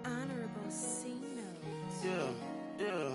Honorable C notes. Yeah.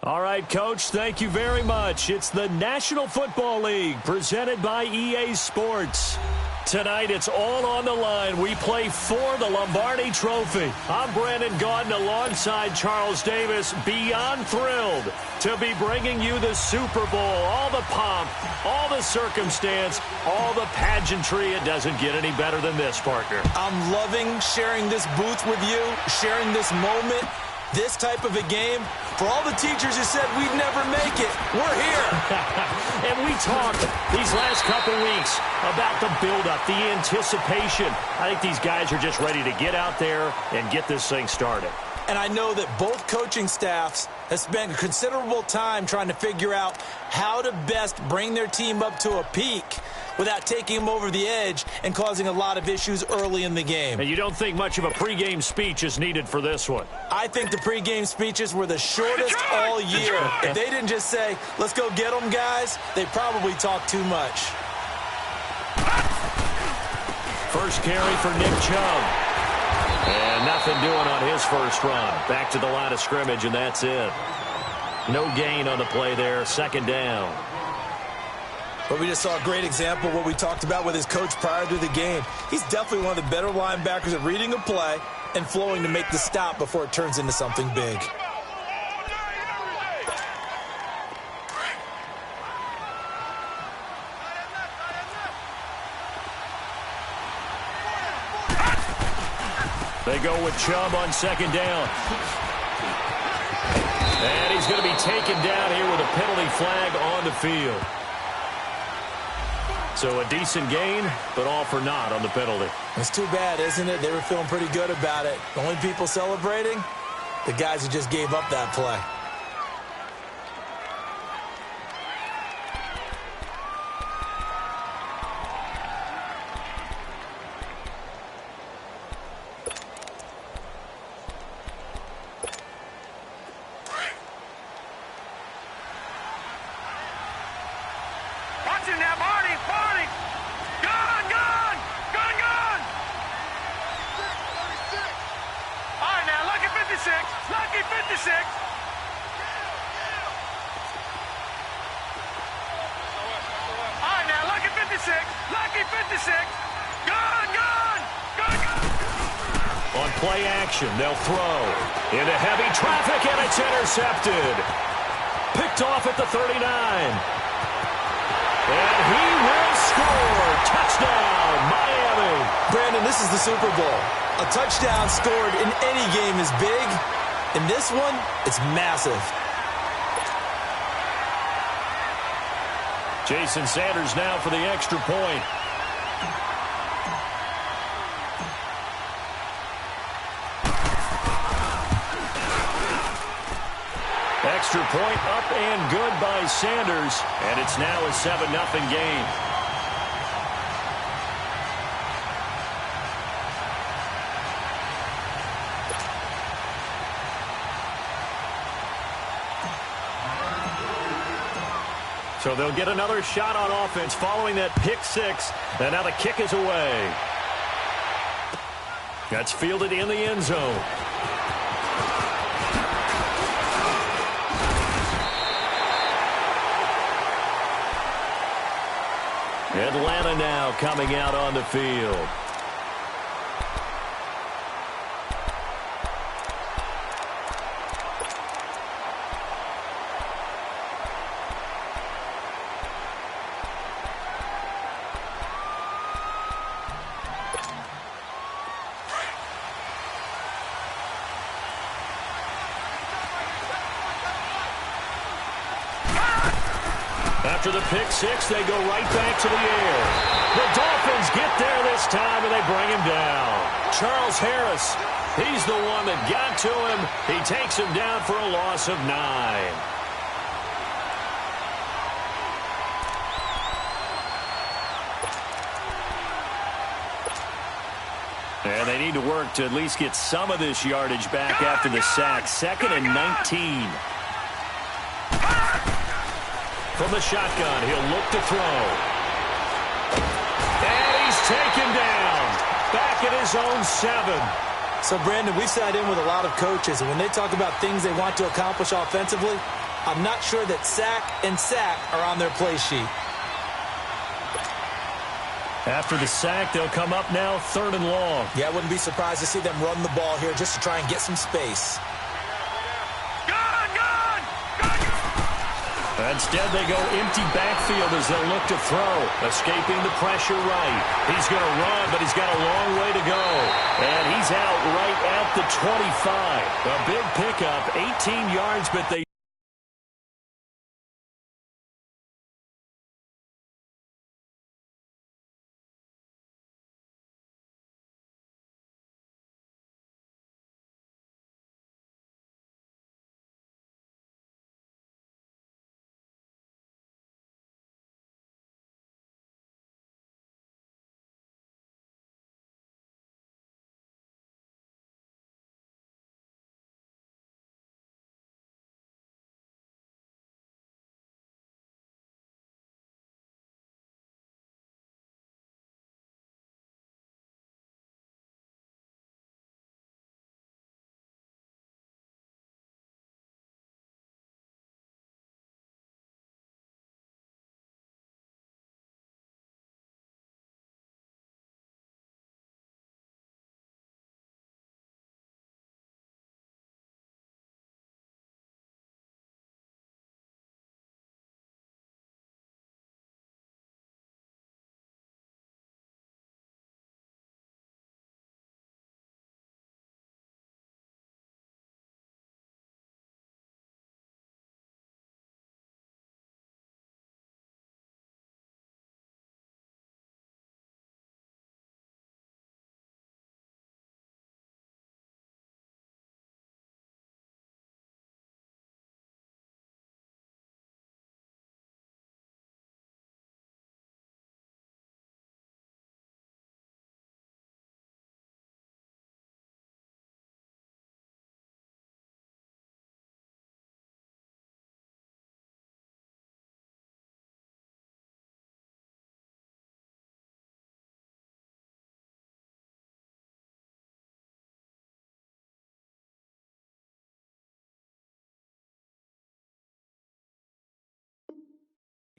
All right, Coach, thank you very much. It's the National Football League presented by EA Sports. Tonight, it's all on the line. We play for the Lombardi Trophy. I'm Brandon Gaudin alongside Charles Davis, beyond thrilled to be bringing you the Super Bowl. All the pomp, all the circumstance, all the pageantry. It doesn't get any better than this, partner. I'm loving sharing this booth with you, sharing this moment, this type of a game. For all the teachers who said we'd never make it, we're here. And we talked these last couple weeks about the buildup, the anticipation. I think these guys are just ready to get out there and get this thing started. And I know that both coaching staffs have spent considerable time trying to figure out how to best bring their team up to a peak without taking them over the edge and causing a lot of issues early in the game. And you don't think much of a pregame speech is needed for this one? I think the pregame speeches were the shortest all year. If they didn't just say, let's go get them, guys, they probably talked too much. First carry for Nick Chubb. And nothing doing on his first run. Back to the line of scrimmage, and that's it. No gain on the play there. Second down. But we just saw a great example of what we talked about with his coach prior to the game. He's definitely one of the better linebackers at reading a play and flowing to make the stop before it turns into something big. They go with Chubb on second down. And he's going to be taken down here with a penalty flag on the field. So a decent gain, but all for naught on the penalty. It's too bad, isn't it? They were feeling pretty good about it. The only people celebrating, the guys who just gave up that play. On play action, they'll throw into heavy traffic, and it's intercepted. Picked off at the 39. And he will score. Touchdown, Miami. Brandon, this is the Super Bowl. A touchdown scored in any game is big. In this one, it's massive. Jason Sanders now for the extra point. Extra point up and good by Sanders, and it's now a 7-0 game. So they'll get another shot on offense following that pick six, and now the kick is away. That's fielded in the end zone. Atlanta now coming out on the field. After the pick six, they go right back to the air. The Dolphins get there this time, and they bring him down. Charles Harris, he's the one that got to him. He takes him down for a loss of 9. And they need to work to at least get some of this yardage back after the sack. 2nd and 19. From the shotgun, he'll look to throw. taken down. Back at his own 7. So, Brandon, we sat in with a lot of coaches, and when they talk about things they want to accomplish offensively, I'm not sure that sack and sack are on their play sheet. After the sack, they'll come up now 3rd and long. Yeah, I wouldn't be surprised to see them run the ball here just to try and get some space. Instead, they go empty backfield as they'll look to throw. Escaping the pressure right. He's going to run, but he's got a long way to go. And he's out right at the 25. A big pickup, 18 yards, but they...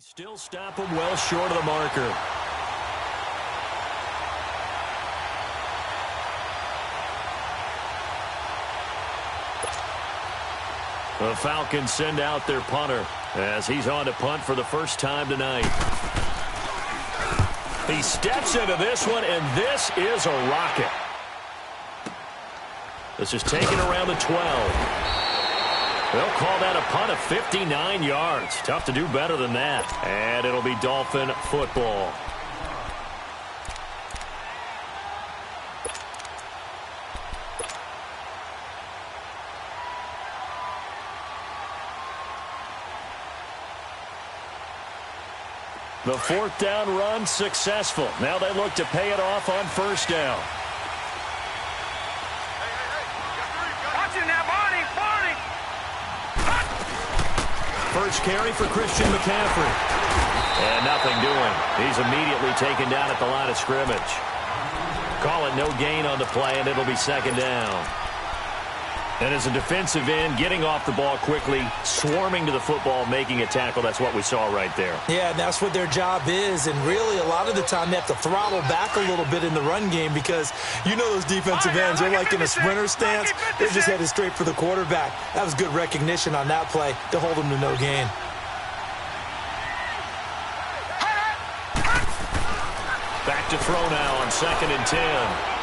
Still stop him well short of the marker. The Falcons send out their punter as he's on to punt for the first time tonight. He steps into this one, and this is a rocket. This is taken around the 12. They'll call that a punt of 59 yards. Tough to do better than that. And it'll be Dolphin football. The 4th down run successful. Now they look to pay it off on 1st down. First carry for Christian McCaffrey. And nothing doing. He's immediately taken down at the line of scrimmage. Call it no gain on the play, and it'll be 2nd down. And as a defensive end, getting off the ball quickly, swarming to the football, making a tackle, that's what we saw right there. Yeah, and that's what their job is. And really, a lot of the time, they have to throttle back a little bit in the run game because you know those defensive ends, they're like in a sprinter stance. They're just headed straight for the quarterback. That was good recognition on that play to hold them to no gain. Back to throw now on 2nd and 10.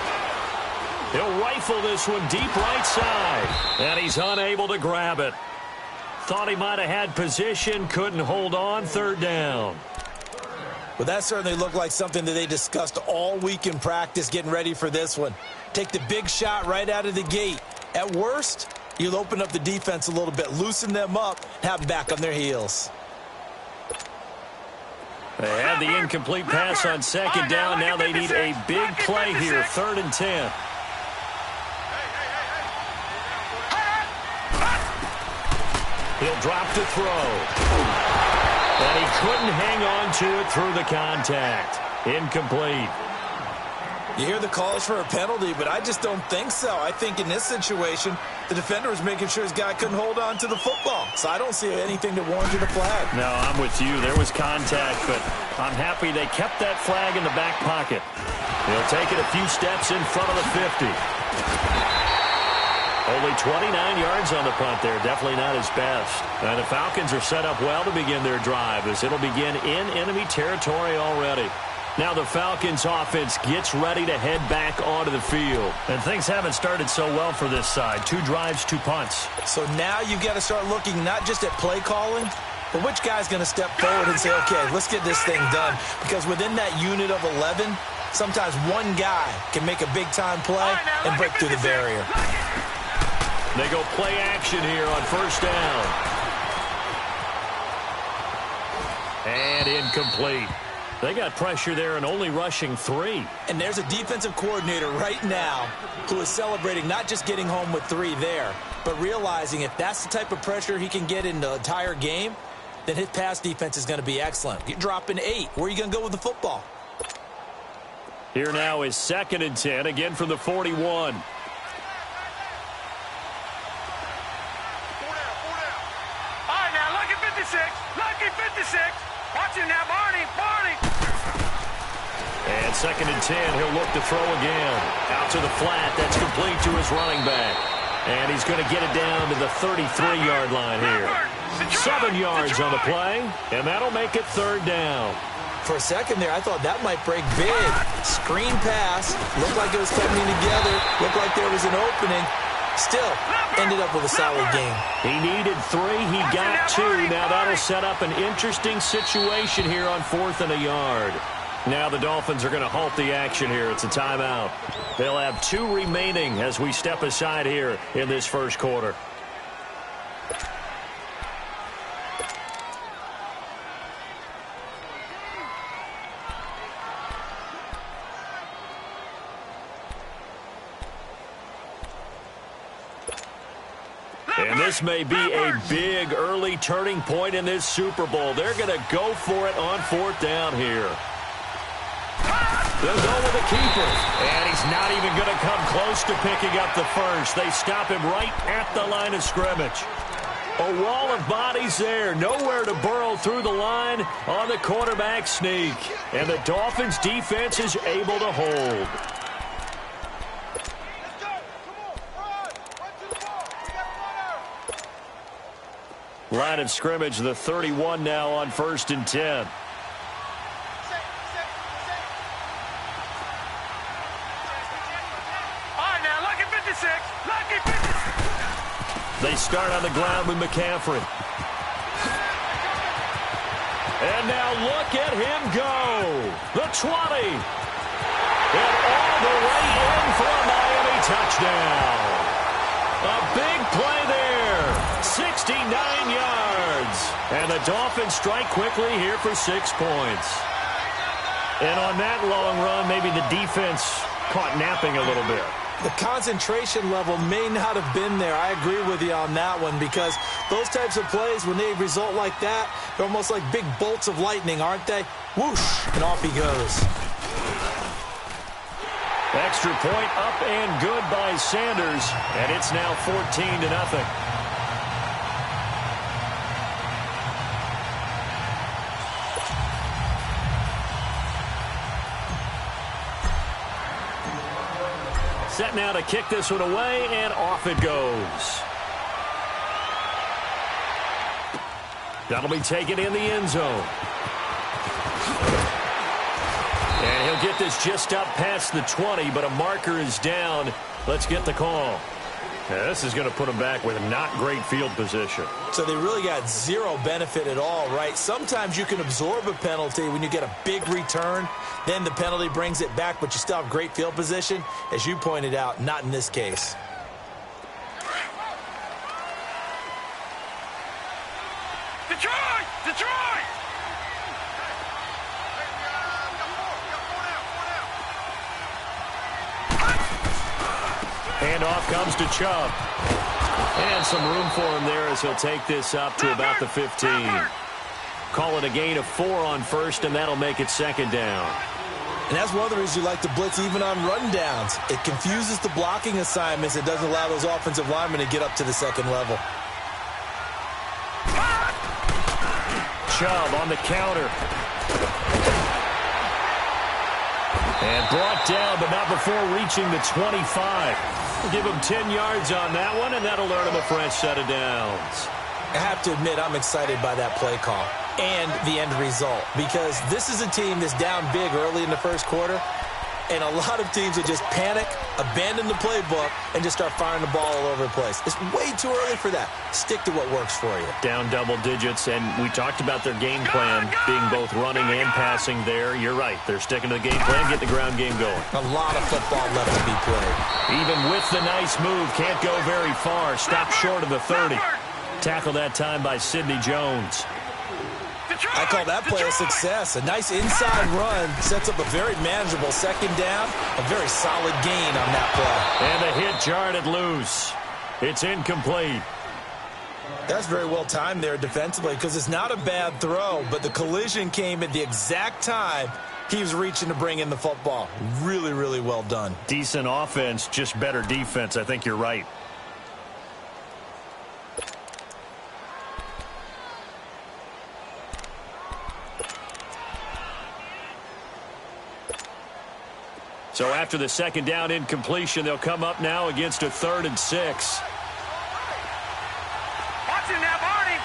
He'll rifle this one deep right side, and he's unable to grab it. Thought he might have had position, couldn't hold on, 3rd down. Well, that certainly looked like something that they discussed all week in practice getting ready for this one. Take the big shot right out of the gate. At worst, you'll open up the defense a little bit, loosen them up, have them back on their heels. They had the incomplete pass on 2nd down. Now they need a big play here, 3rd and 10. He'll drop to throw. And he couldn't hang on to it through the contact. Incomplete. You hear the calls for a penalty, but I just don't think so. I think in this situation, the defender was making sure his guy couldn't hold on to the football. So I don't see anything that warranted a flag. No, I'm with you. There was contact, but I'm happy they kept that flag in the back pocket. He'll take it a few steps in front of the 50. Only 29 yards on the punt there. Definitely not his best. And the Falcons are set up well to begin their drive as it'll begin in enemy territory already. Now the Falcons offense gets ready to head back onto the field. And things haven't started so well for this side. 2 drives, 2 punts. So now you've got to start looking not just at play calling, but which guy's going to step forward and say, okay, let's get this thing done. Because within that unit of 11, sometimes one guy can make a big-time play and break through the barrier. They go play action here on first down. And incomplete. They got pressure there and only rushing 3. And there's a defensive coordinator right now who is celebrating not just getting home with 3 there, but realizing if that's the type of pressure he can get in the entire game, then his pass defense is going to be excellent. You're dropping 8. Where are you going to go with the football? Here now is 2nd and 10, again from the 41. 4 down. All right, now, lucky 56. Lucky 56. Watch him now, Barney. And 2nd and 10, he'll look to throw again. Out to the flat, that's complete to his running back. And he's going to get it down to the 33-yard line here. 7 yards on the play, and that'll make it 3rd down. For a second there, I thought that might break big. Screen pass, looked like it was coming together, looked like there was an opening. Still, ended up with a solid game. He needed 3, he got 2. Now that'll set up an interesting situation here on 4th and a yard. Now the Dolphins are going to halt the action here. It's a timeout. They'll have 2 remaining as we step aside here in this first quarter. And this may be a big early turning point in this Super Bowl. They're going to go for it on 4th down here. They'll go with the keeper. And he's not even going to come close to picking up the first. They stop him right at the line of scrimmage. A wall of bodies there. Nowhere to burrow through the line on the quarterback sneak. And the Dolphins defense is able to hold. Line of scrimmage, the 31 now on 1st and 10. They start on the ground with McCaffrey. And now look at him go. The 20. And all the way in for a Miami touchdown. A big play there. 69 yards. And the Dolphins strike quickly here for 6 points. And on that long run, maybe the defense caught napping a little bit. The concentration level may not have been there. I agree with you on that one because those types of plays, when they result like that, they're almost like big bolts of lightning, aren't they? Whoosh, and off he goes. Extra point up and good by Sanders, and it's now 14-0. Set now to kick this one away, and off it goes. That'll be taken in the end zone. And he'll get this just up past the 20, but a marker is down. Let's get the call. Yeah, this is going to put them back with not great field position. So they really got zero benefit at all, right? Sometimes you can absorb a penalty when you get a big return. Then the penalty brings it back, but you still have great field position. As you pointed out, not in this case. Detroit! Detroit! Handoff comes to Chubb. And some room for him there as he'll take this up to about the 15. Call it a gain of 4 on 1st, and that'll make it 2nd down. And that's one of the reasons you like to blitz even on run downs. It confuses the blocking assignments. It doesn't allow those offensive linemen to get up to the second level. Chubb on the counter. And brought down, but not before reaching the 25. We'll give him 10 yards on that one, and that'll earn him a fresh set of downs. I have to admit, I'm excited by that play call and the end result, because this is a team that's down big early in the first quarter, and a lot of teams will just panic, abandon the playbook, and just start firing the ball all over the place. It's way too early for that. Stick to what works for you. Down double digits, and we talked about their game plan being both running and passing there. You're right. They're sticking to the game plan, getting the ground game going. A lot of football left to be played. Even with the nice move, can't go very far. Stop short of the 30. Tackle that time by Sidney Jones. I call that play a success. A nice inside run sets up a very manageable second down. A very solid gain on that play. And the hit jarred it loose. It's incomplete. That's very well timed there defensively, because it's not a bad throw, but the collision came at the exact time he was reaching to bring in the football. Really, really well done. Decent offense, just better defense. I think you're right. So after the second down incompletion, they'll come up now against a 3rd and 6. Watching that, Barney!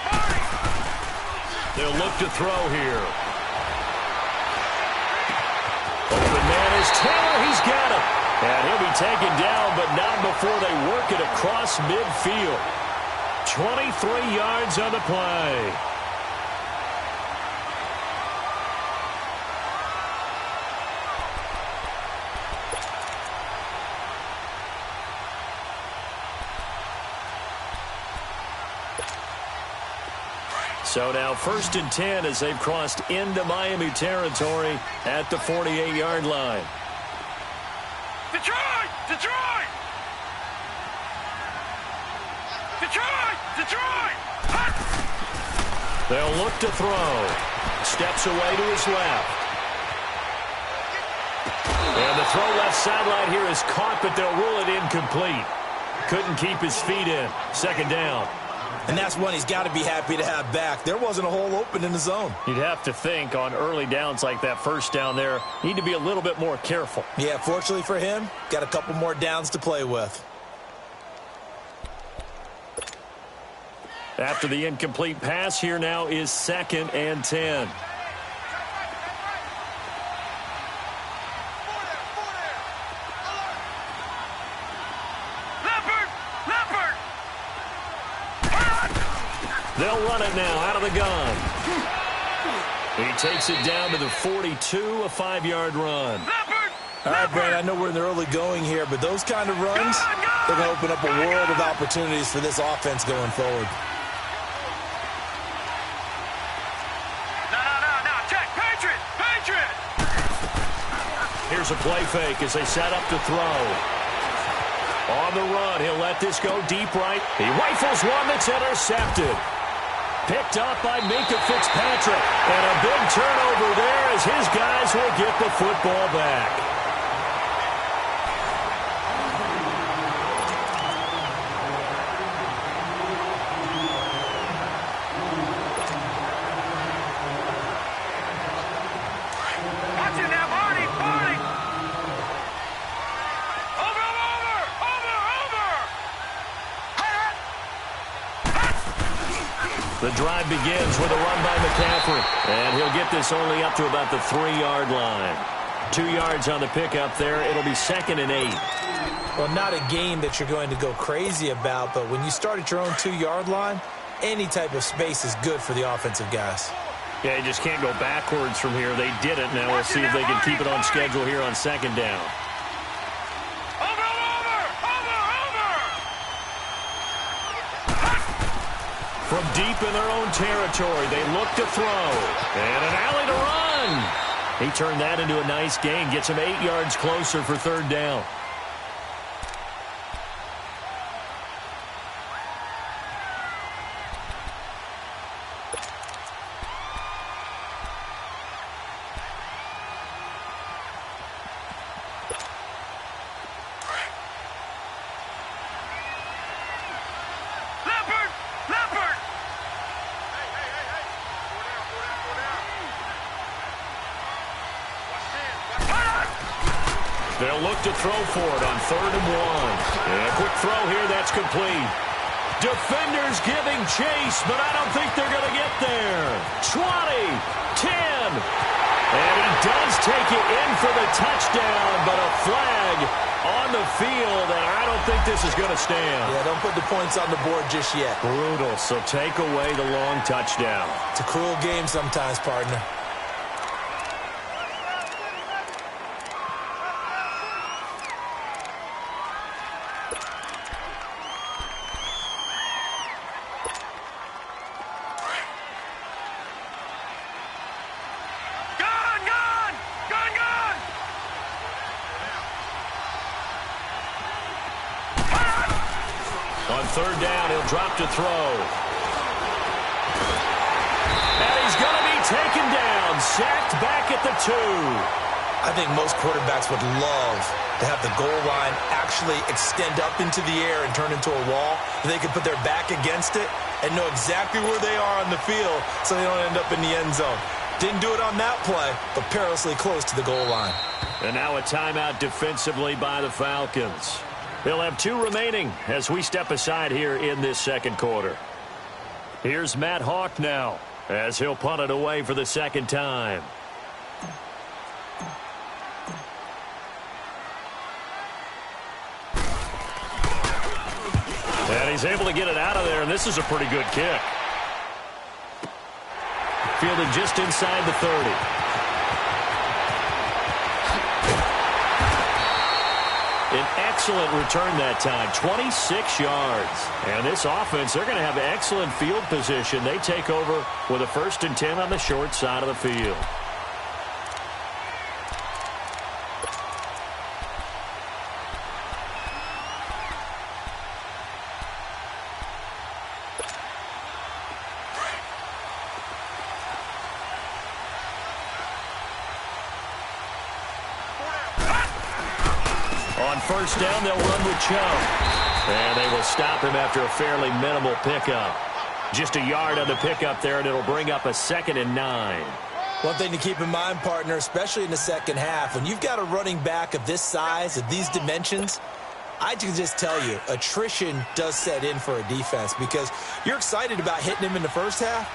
They'll look to throw here. Open man is Taylor. He's got him. And he'll be taken down, but not before they work it across midfield. 23 yards on the play. So now 1st and 10 as they've crossed into Miami territory at the 48-yard line. Detroit! Detroit! Detroit! Detroit! They'll look to throw. Steps away to his left. And the throw left sideline here is caught, but they'll rule it incomplete. Couldn't keep his feet in. Second down. And that's one he's got to be happy to have back. There wasn't a hole open in the zone. You'd have to think on early downs like that first down there, need to be a little bit more careful. Yeah, fortunately for him, got a couple more downs to play with. After the incomplete pass, here now is 2nd and 10. They'll run it now out of the gun. He takes it down to the 42, a 5-yard run. All right, Brad, I know we're in the early going here, but those kind of runs, they're going to open up a world of opportunities for this offense going forward. No, check, Patriot! Patriot! Here's a play fake as they set up to throw. On the run, he'll let this go deep right. He rifles one that's intercepted. Picked up by Minka Fitzpatrick. And a big turnover there as his guys will get the football back. Watching that, Barney! The drive begins with a run by McCaffrey. And he'll get this only up to about the 3-yard line. 2 yards on the pickup there. It'll be 2nd and 8. Well, not a game that you're going to go crazy about, but when you start at your own 2-yard line, any type of space is good for the offensive guys. Yeah, you just can't go backwards from here. They did it. Now we'll see if they can keep it on schedule here on 2nd down. From deep in their own territory, they look to throw. And an alley to run. He turned that into a nice gain. Gets him 8 yards closer for 3rd down. They'll look to throw for it on 3rd and 1. And a quick throw here, that's complete. Defenders giving chase, but I don't think they're going to get there. 20, 10, and he does take it in for the touchdown, but a flag on the field, and I don't think this is going to stand. Yeah, don't put the points on the board just yet. Brutal, so take away the long touchdown. It's a cruel game sometimes, partner. On 3rd down, he'll drop to throw. And he's going to be taken down, sacked back at the 2. I think most quarterbacks would love to have the goal line actually extend up into the air and turn into a wall. They could put their back against it and know exactly where they are on the field so they don't end up in the end zone. Didn't do it on that play, but perilously close to the goal line. And now a timeout defensively by the Falcons. They'll have 2 remaining as we step aside here in this second quarter. Here's Matt Hawk now as he'll punt it away for the 2nd time. And he's able to get it out of there, and this is a pretty good kick. Fielded just inside the 30. An excellent return that time, 26 yards. And this offense, they're going to have excellent field position. They take over with a 1st and 10 on the short side of the field. On 1st down, they'll run with Chubb. And they will stop him after a fairly minimal pickup. Just a yard on the pickup there, and it'll bring up a 2nd and 9. One thing to keep in mind, partner, especially in the second half, when you've got a running back of this size, of these dimensions, I can just tell you, attrition does set in for a defense because you're excited about hitting him in the first half.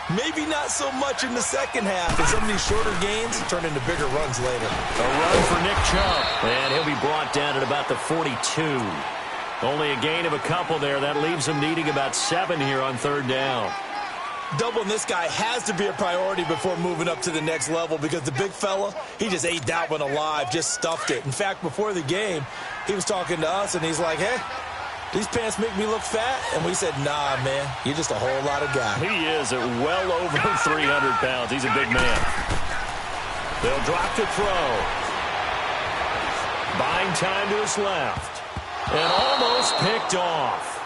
Maybe not so much in the second half, and some of these shorter gains turn into bigger runs later. A run for Nick Chubb, and he'll be brought down at about the 42. Only a gain of a couple there. That leaves him needing about 7 here on 3rd down. Doubling this guy has to be a priority before moving up to the next level because the big fella, he just ate that one alive, just stuffed it. In fact, before the game, he was talking to us, and he's like, hey, these pants make me look fat? And we said, nah, man, you're just a whole lot of guy. He is at well over 300 pounds. He's a big man. They'll drop to throw. Buying time to his left. And almost picked off.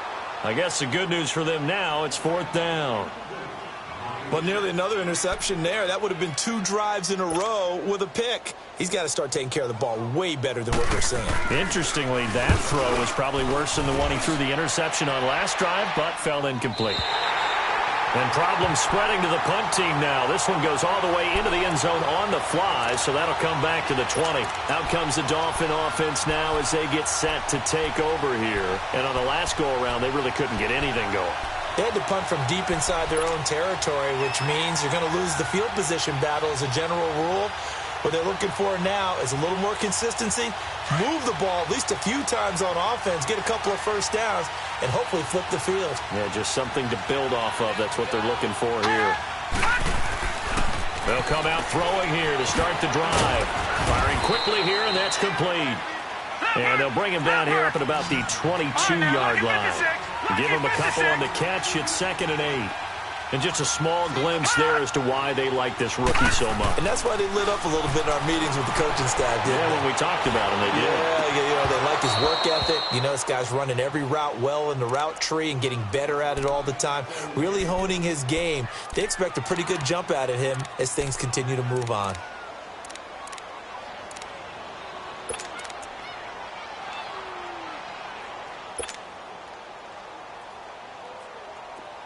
I guess the good news for them now, it's 4th down. Well, nearly another interception there. That would have been 2 drives in a row with a pick. He's got to start taking care of the ball way better than what we're seeing. Interestingly, that throw was probably worse than the one he threw the interception on last drive, but fell incomplete. And problems spreading to the punt team now. This one goes all the way into the end zone on the fly, so that'll come back to the 20. Out comes the Dolphin offense now as they get set to take over here. And on the last go-around, they really couldn't get anything going. They had to punt from deep inside their own territory, which means you're going to lose the field position battle as a general rule. What they're looking for now is a little more consistency, move the ball at least a few times on offense, get a couple of 1st downs, and hopefully flip the field. Yeah, just something to build off of. That's what they're looking for here. They'll come out throwing here to start the drive. Firing quickly here, and that's complete. And they'll bring him down here up at about the 22-yard line. Give him a couple on the catch. It's 2nd and 8. And just a small glimpse there as to why they like this rookie so much. And that's why they lit up a little bit in our meetings with the coaching staff, didn't they? When we talked about him, they did. Yeah, they like his work ethic. You know, this guy's running every route well in the route tree and getting better at it all the time, really honing his game. They expect a pretty good jump out of him as things continue to move on.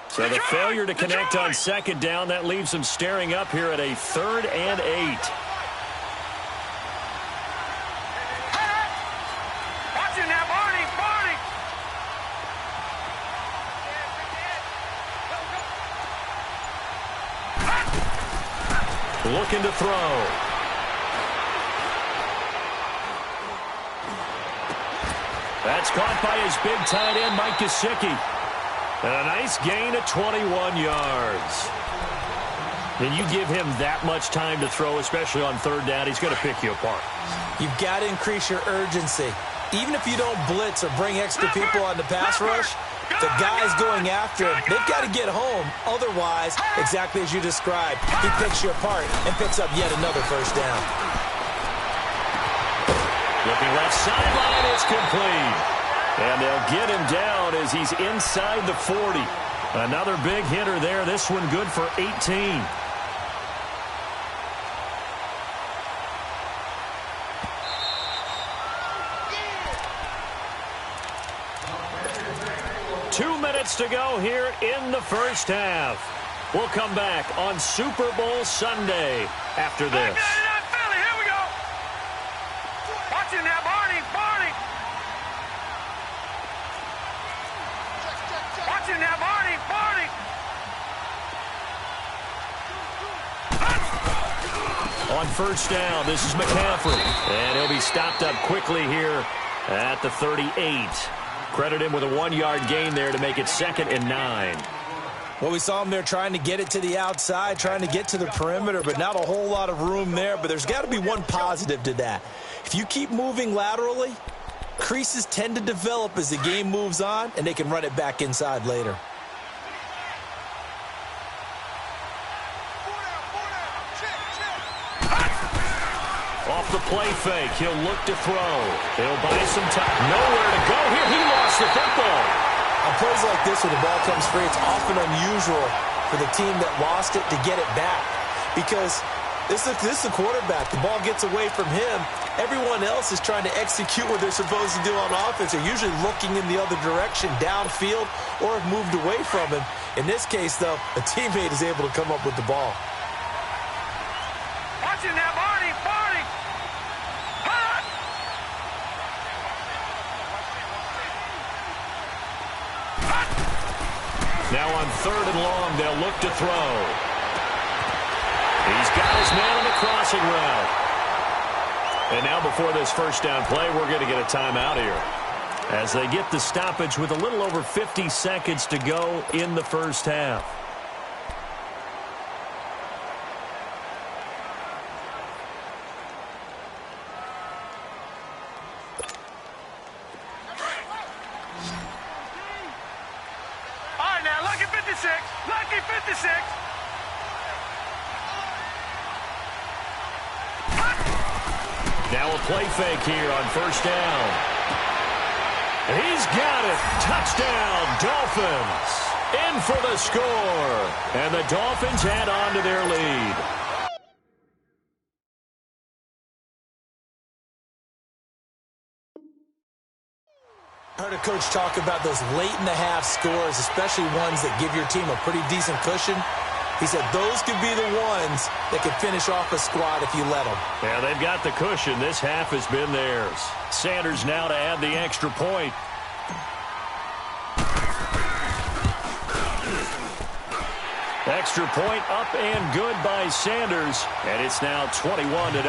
So the failure to connect on 2nd down, that leaves them staring up here at a 3rd and 8. looking to throw. That's caught by his big tight end, Mike Gesicki. And a nice gain of 21 yards. And you give him that much time to throw, especially on third down, he's going to pick you apart. You've got to increase your urgency. Even if you don't blitz or bring extra people on the pass rush, the guys going after him, they've got to get home. Otherwise, exactly as you described, he picks you apart and picks up yet another first down. Looking left sideline, it's complete. And they'll get him down as he's inside the 40. Another big hitter there. This one good for 18. To go here in the first half. We'll come back on Super Bowl Sunday after this. Philly, here we go. Watching that, Barney. Watching that, Barney. On first down, this is McCaffrey. And he'll be stopped up quickly here at the 38. Credit him with a 1-yard gain there to make it 2nd and 9. Well, we saw him there trying to get it to the outside, trying to get to the perimeter, but not a whole lot of room there. But there's got to be one positive to that. If you keep moving laterally, creases tend to develop as the game moves on, and they can run it back inside later. Off the play fake, he'll look to throw. He'll buy some time. Nowhere to go here. He lost the football. On plays like this where the ball comes free, it's often unusual for the team that lost it to get it back. Because this is the quarterback. The ball gets away from him. Everyone else is trying to execute what they're supposed to do on offense. They're usually looking in the other direction, downfield, or have moved away from him. In this case, though, a teammate is able to come up with the ball. Watching that, Barney. Now on 3rd and long, they'll look to throw. He's got his man on the crossing route. And now before this first down play, we're going to get a timeout here, as they get the stoppage with a little over 50 seconds to go in the first half. Lucky 56. Now a play fake here on first down. He's got it. Touchdown, Dolphins. In for the score. And the Dolphins add on to their lead. I heard a coach talk about those late-in-the-half scores, especially ones that give your team a pretty decent cushion. He said those could be the ones that could finish off a squad if you let them. Yeah, they've got the cushion. This half has been theirs. Sanders now to add the extra point. Extra point up and good by Sanders. And it's now 21-0.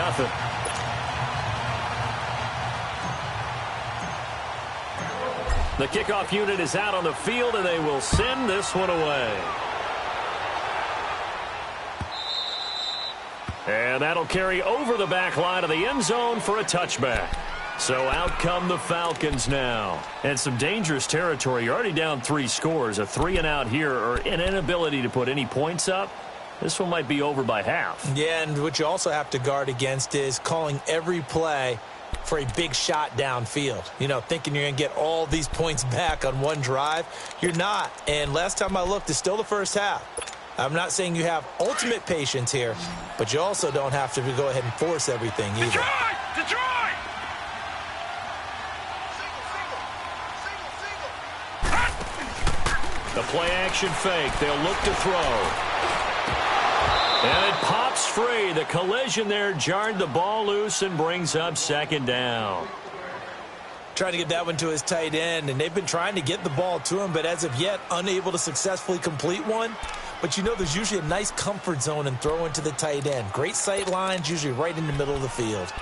The kickoff unit is out on the field, and they will send this one away. And that'll carry over the back line of the end zone for a touchback. So out come the Falcons now. And some dangerous territory. You're already down 3 scores. A 3-and-out here, or an inability to put any points up. This one might be over by half. Yeah, and what you also have to guard against is calling every play for a big shot downfield. You know, thinking you're going to get all these points back on one drive. You're not. And last time I looked, it's still the first half. I'm not saying you have ultimate patience here, but you also don't have to go ahead and force everything either. Detroit! The play-action fake. They'll look to throw. And it pops free. The collision there jarred the ball loose and brings up 2nd down. Trying to get that one to his tight end, and they've been trying to get the ball to him, but as of yet, unable to successfully complete one. but you know there's usually a nice comfort zone and throw into the tight end. Great sight lines, usually right in the middle of the field.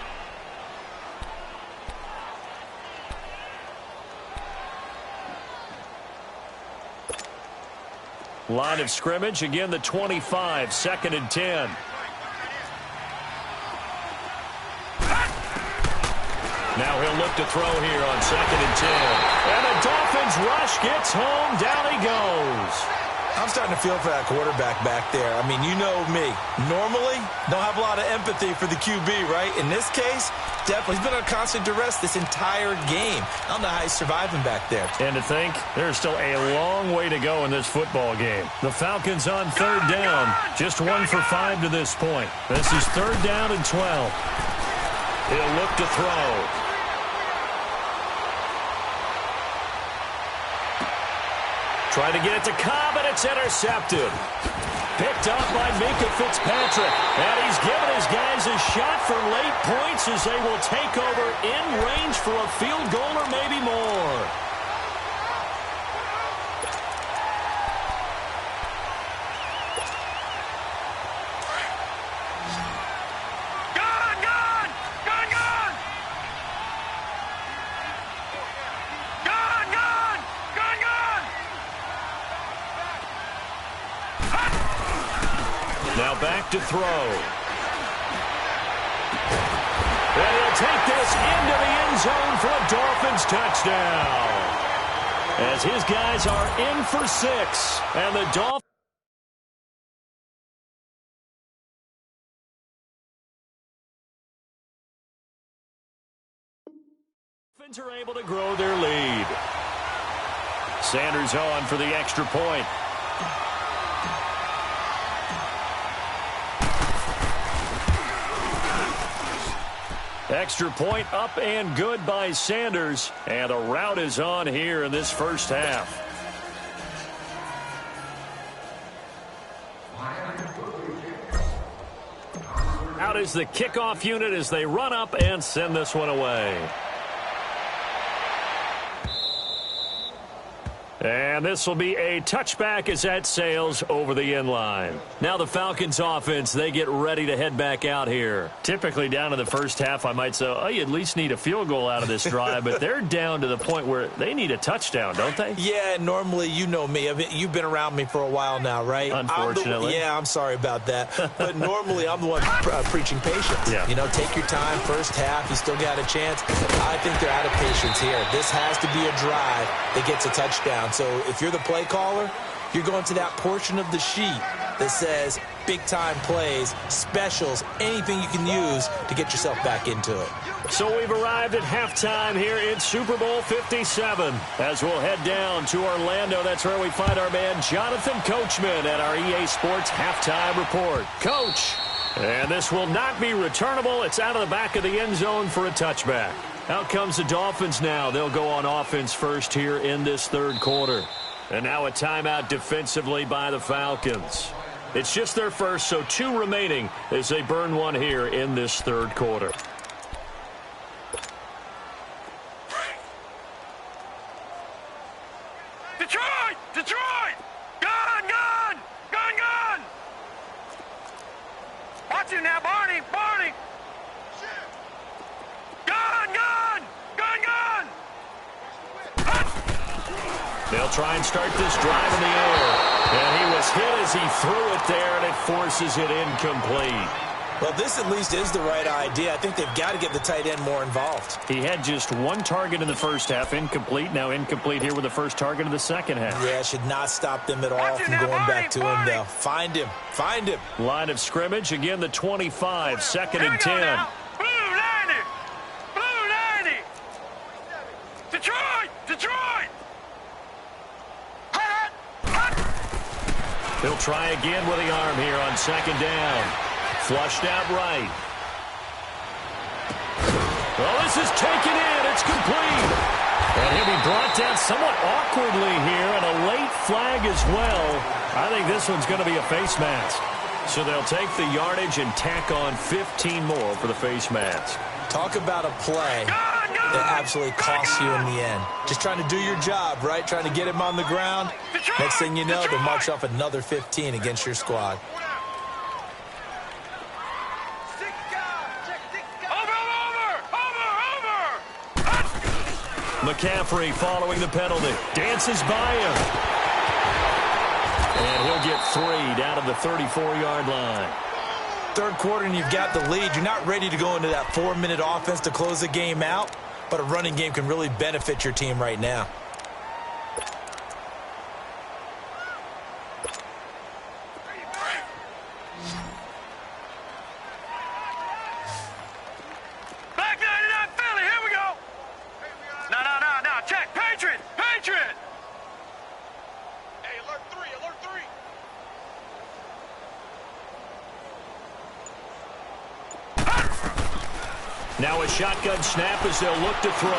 Line of scrimmage, again the 25, 2nd and 10. Now he'll look to throw here on 2nd and 10. And the Dolphins rush gets home, down he goes. I'm starting to feel for that quarterback back there. I mean, you know me. Normally, don't have a lot of empathy for the QB, right? In this case, definitely. He's been under constant duress this entire game. I don't know how he's surviving back there. And to think, there's still a long way to go in this football game. The Falcons on 3rd down. Just 1 for 5 to this point. This is 3rd down and 12. He'll look to throw. Trying to get it to Cobb, and it's intercepted. Picked up by Minkah Fitzpatrick. And he's given his guys a shot for late points as they will take over in range for a field goal or maybe more. Now back to throw. And he'll take this into the end zone for a Dolphins touchdown. As his guys are in for 6. And the Dolphins are able to grow their lead. Sanders on for the extra point. Extra point up and good by Sanders. And a rout is on here in this first half. Out is the kickoff unit as they run up and send this one away. And this will be a touchback as that sails over the end line. Now the Falcons offense, they get ready to head back out here. Typically down in the first half, I might say, oh, you at least need a field goal out of this drive, but they're down to the point where they need a touchdown, don't they? Yeah, normally, you know me. You've been around me for a while now, right? Unfortunately. I'm sorry about that. But normally, I'm the one preaching patience. Yeah. You know, take your time, first half, you still got a chance. I think they're out of patience here. This has to be a drive that gets a touchdown. So if you're the play caller, you're going to that portion of the sheet that says big-time plays, specials, anything you can use to get yourself back into it. So we've arrived at halftime here in Super Bowl 57. As we'll head down to Orlando, that's where we find our man Jonathan Coachman at our EA Sports Halftime Report. Coach, and this will not be returnable. It's out of the back of the end zone for a touchback. Out comes the Dolphins now. They'll go on offense first here in this third quarter. And now a timeout defensively by the Falcons. It's just their first, so 2 remaining as they burn one here in this third quarter. Detroit! Detroit! Gun! Gun! Gun! Gun! Watch it now, Barney! Barney! Gun! Gun! Gun! Gun! They'll try and start this drive in the air. And he was hit as he threw it there, and it forces it incomplete. Well, this at least is the right idea. I think they've got to get the tight end more involved. He had just 1 target in the first half, incomplete. Now incomplete here with the first target of the second half. Yeah, should not stop them at all from going back to him, though. Find him. Find him. Line of scrimmage, again the 25, 2nd and 10. Blue 90! Blue 90! Detroit! Detroit! He'll try again with the arm here on 2nd down. Flushed out right. Well, this is taken in. It's complete. And he'll be brought down somewhat awkwardly here, and a late flag as well. I think this one's going to be a face mask. So they'll take the yardage and tack on 15 more for the face mask. Talk about a play that absolutely costs you in the end. Just trying to do your job, right? Trying to get him on the ground. Next thing you know, they'll march off another 15 against your squad. McCaffrey following the penalty. Dances by him. And he'll get 3 down to the 34-yard line. Third quarter and you've got the lead. You're not ready to go into that 4-minute offense to close the game out, but a running game can really benefit your team right now. Back 99 Philly, here we go. No, check, Patriot. Hey, alert 3. Now a shotgun snap as they'll look to throw.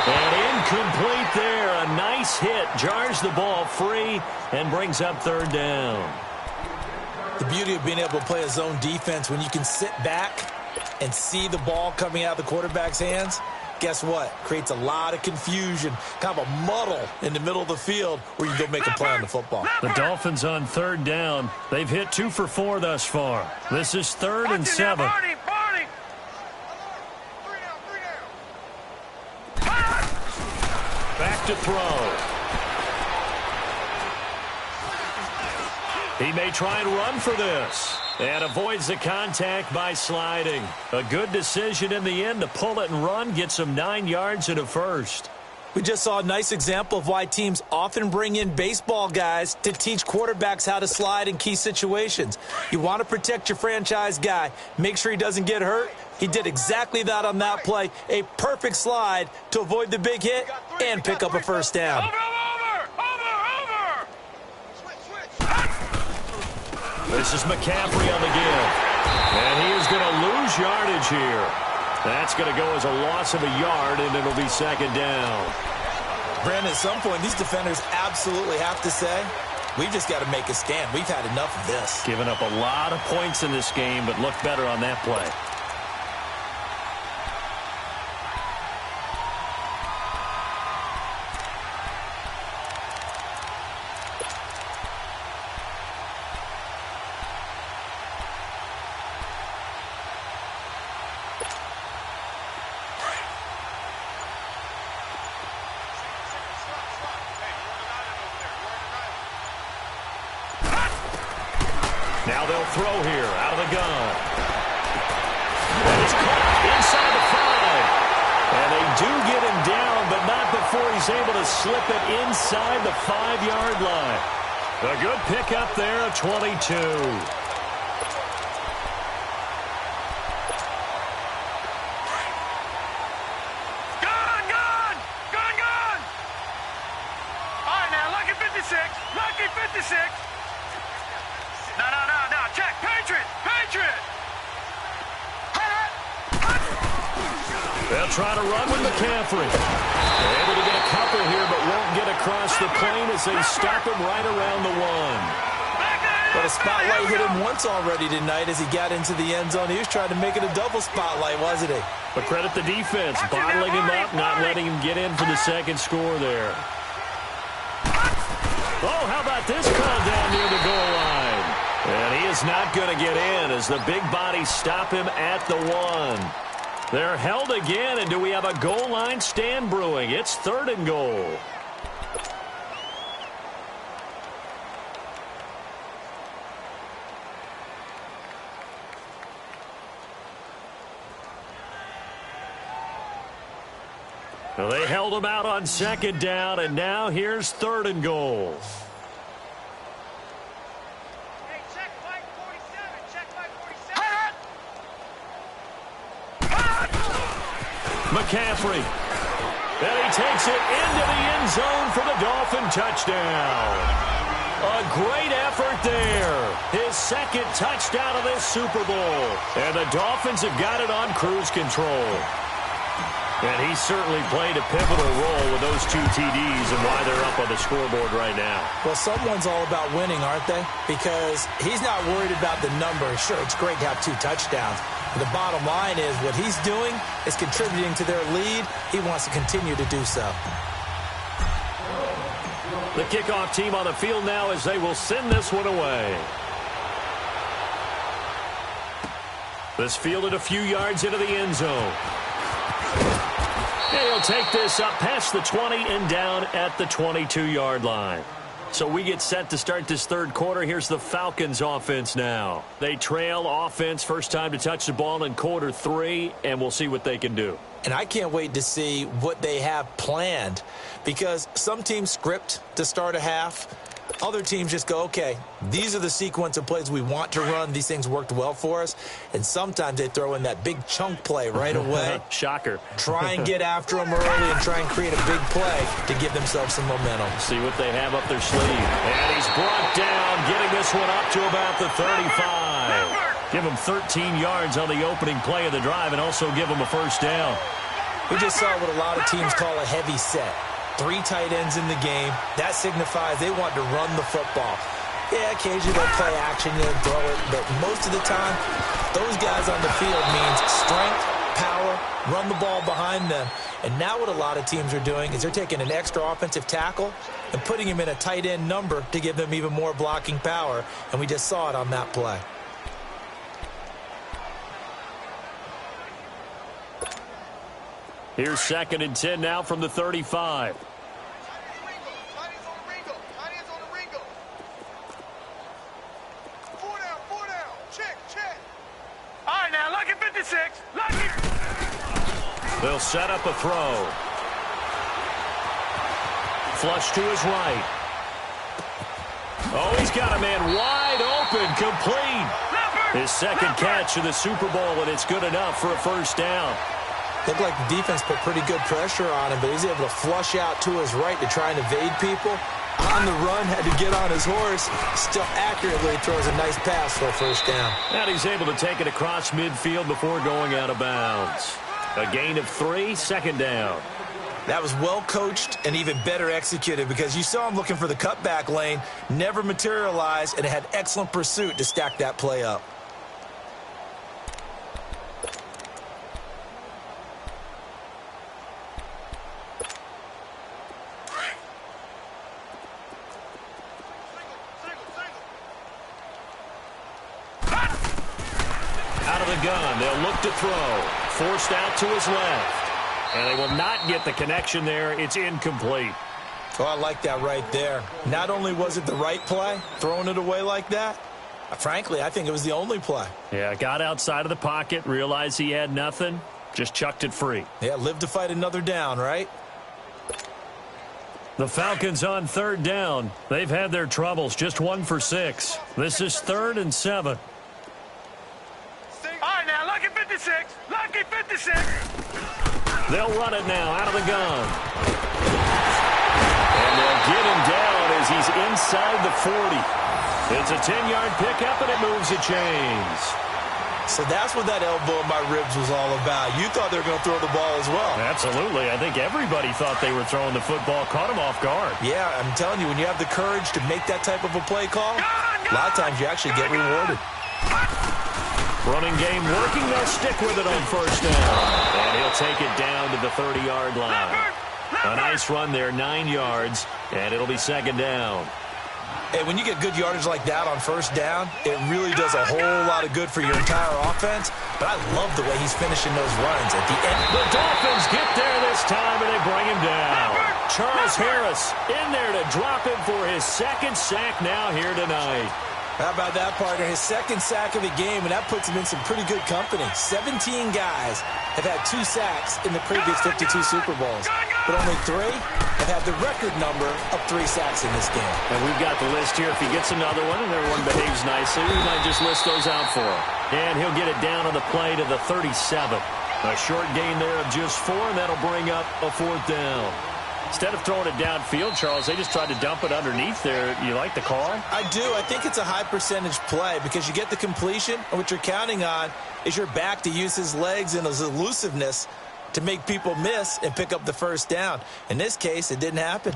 And incomplete there. A nice hit. Jars the ball free and brings up third down. The beauty of being able to play a zone defense when you can sit back and see the ball coming out of the quarterback's hands, guess what? Creates a lot of confusion, kind of a muddle in the middle of the field where you go make a play on the football. The Dolphins on third down. They've hit 2 for 4 thus far. This is 3rd and 7. Back to throw. He may try and run for this. And avoids the contact by sliding. A good decision in the end to pull it and run. Gets him 9 yards and a first. We just saw a nice example of why teams often bring in baseball guys to teach quarterbacks how to slide in key situations. You want to protect your franchise guy. Make sure he doesn't get hurt. He did exactly that on that play. A perfect slide to avoid the big hit and pick up a first down. Over. This is McCaffrey on the give. And he is going to lose yardage here. That's going to go as a loss of a yard, and it'll be second down. Brandon, at some point, these defenders absolutely have to say, we've just got to make a stand. We've had enough of this. Giving up a lot of points in this game, but looked better on that play. Now they'll throw here out of the gun. And it's caught inside the 5. And they do get him down, but not before he's able to slip it inside the 5-yard line. A good pickup there of 22. Gun! All right, now, lucky 56. No, check, Patriot! They'll try to run with McCaffrey. They're able to get a couple here, but won't get across the plane as they stop him right around the 1. But a spotlight hit him once already tonight as he got into the end zone. He was trying to make it a double spotlight, wasn't he? But credit the defense, bottling him up, not letting him get in for the second score there. Oh, how about this call down near the goal line? And he is not going to get in as the big bodies stop him at the 1. They're held again, and do we have a goal line stand brewing? It's 3rd and goal. Well, they held him out on 2nd down, and now here's 3rd and goal. Hey, check Mike 47. McCaffrey. And he takes it into the end zone for the Dolphin touchdown. A great effort there. His 2nd touchdown of this Super Bowl. And the Dolphins have got it on cruise control. And he certainly played a pivotal role with those 2 TDs and why they're up on the scoreboard right now. Well, someone's all about winning, aren't they? Because he's not worried about the number. Sure, it's great to have 2 touchdowns. But the bottom line is what he's doing is contributing to their lead. He wants to continue to do so. The kickoff team on the field now as they will send this one away. This fielded a few yards into the end zone. And he'll take this up past the 20 and down at the 22-yard line. So we get set to start this third quarter. Here's the Falcons offense now. They trail offense, first time to touch the ball in quarter 3, and we'll see what they can do. And I can't wait to see what they have planned, because some teams script to start a half. Other teams just go, okay, these are the sequence of plays we want to run. These things worked well for us. And sometimes they throw in that big chunk play right away. Shocker. Try and get after them early and try and create a big play to give themselves some momentum. See what they have up their sleeve. And he's brought down, getting this one up to about the 35. Give him 13 yards on the opening play of the drive and also give him a first down. We just saw what a lot of teams call a heavy set. 3 tight ends in the game. That signifies they want to run the football. Yeah, occasionally they'll play action and throw it, but most of the time, those guys on the field means strength, power, run the ball behind them. And now what a lot of teams are doing is they're taking an extra offensive tackle and putting him in a tight end number to give them even more blocking power, and we just saw it on that play. Here's 2nd and 10 now from the 35. All right, now, lucky 56. Lucky. They'll set up a throw. Flush to his right. Oh, he's got a man wide open, complete. His second catch of the Super Bowl, and it's good enough for a first down. Looked like the defense put pretty good pressure on him, but he's able to flush out to his right to try and evade people. On the run, had to get on his horse. Still accurately throws a nice pass for a first down. And he's able to take it across midfield before going out of bounds. A gain of 3, 2nd down. That was well coached and even better executed, because you saw him looking for the cutback lane, never materialized, and had excellent pursuit to stack that play up. Out of the gun, they'll look to throw. Forced out to his left. And they will not get the connection there. It's incomplete. Oh, I like that right there. Not only was it the right play, throwing it away like that, frankly, I think it was the only play. Yeah, got outside of the pocket, realized he had nothing, just chucked it free. Yeah, live to fight another down, right? The Falcons on 3rd down. They've had their troubles, just 1 for 6. This is 3rd and 7. All right, now, lucky 56. Lucky 56. They'll run it now out of the gun. And they'll get him down as he's inside the 40. It's a 10-yard pickup, and it moves the chains. So that's what that elbow in my ribs was all about. You thought they were going to throw the ball as well. Absolutely. I think everybody thought they were throwing the football, caught him off guard. Yeah, I'm telling you, when you have the courage to make that type of a play call, a lot of times you actually get rewarded. Running game working. They'll stick with it on first down. And he'll take it down to the 30-yard line. A nice run there, 9 yards, and it'll be 2nd down. Hey, when you get good yardage like that on first down, it really does a whole lot of good for your entire offense. But I love the way he's finishing those runs at the end. The Dolphins get there this time, and they bring him down. Charles Harris in there to drop him for his 2nd sack now here tonight. How about that, partner? His 2nd sack of the game, and that puts him in some pretty good company. 17 guys have had 2 sacks in the previous 52 Super Bowls, but only 3 have had the record number of 3 sacks in this game. And we've got the list here. If he gets another one and everyone behaves nicely, we might just list those out for him. And he'll get it down on the play to the 37. A short gain there of just 4, and that'll bring up a 4th down. Instead of throwing it downfield, Charles, they just tried to dump it underneath there. You like the call? I do. I think it's a high-percentage play because you get the completion, and what you're counting on is your back to use his legs and his elusiveness to make people miss and pick up the first down. In this case, it didn't happen.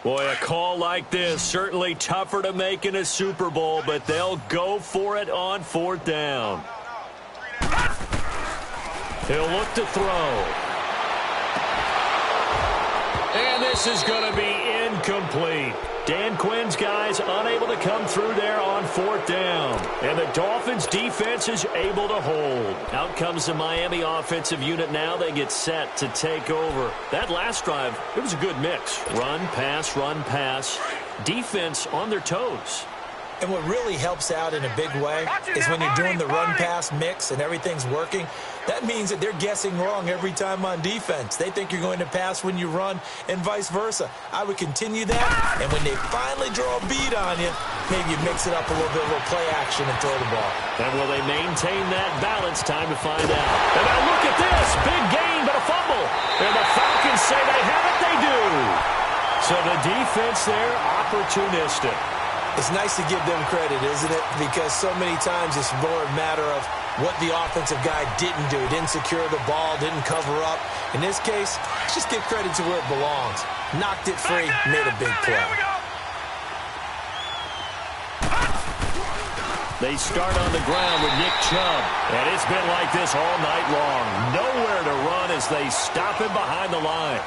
Boy, a call like this, certainly tougher to make in a Super Bowl, but they'll go for it on 4th down. He'll look to throw. And this is going to be incomplete. Dan Quinn's guys unable to come through there on 4th down. And the Dolphins defense is able to hold. Out comes the Miami offensive unit now. They get set to take over. That last drive, it was a good mix. Run, pass, defense on their toes. And what really helps out in a big way is when you're doing the run-pass mix and everything's working, that means that they're guessing wrong every time on defense. They think you're going to pass when you run and vice versa. I would continue that, and when they finally draw a bead on you, maybe you mix it up a little bit, a little play action and throw the ball. And will they maintain that balance? Time to find out. And now look at this. Big gain, but a fumble. And the Falcons say they have it. They do. So the defense there, opportunistic. It's nice to give them credit, isn't it? Because so many times it's more a matter of what the offensive guy didn't do. Didn't secure the ball, didn't cover up. In this case, just give credit to where it belongs. Knocked it free, made a big play. They start on the ground with Nick Chubb. And it's been like this all night long. Nowhere to run as they stop him behind the line.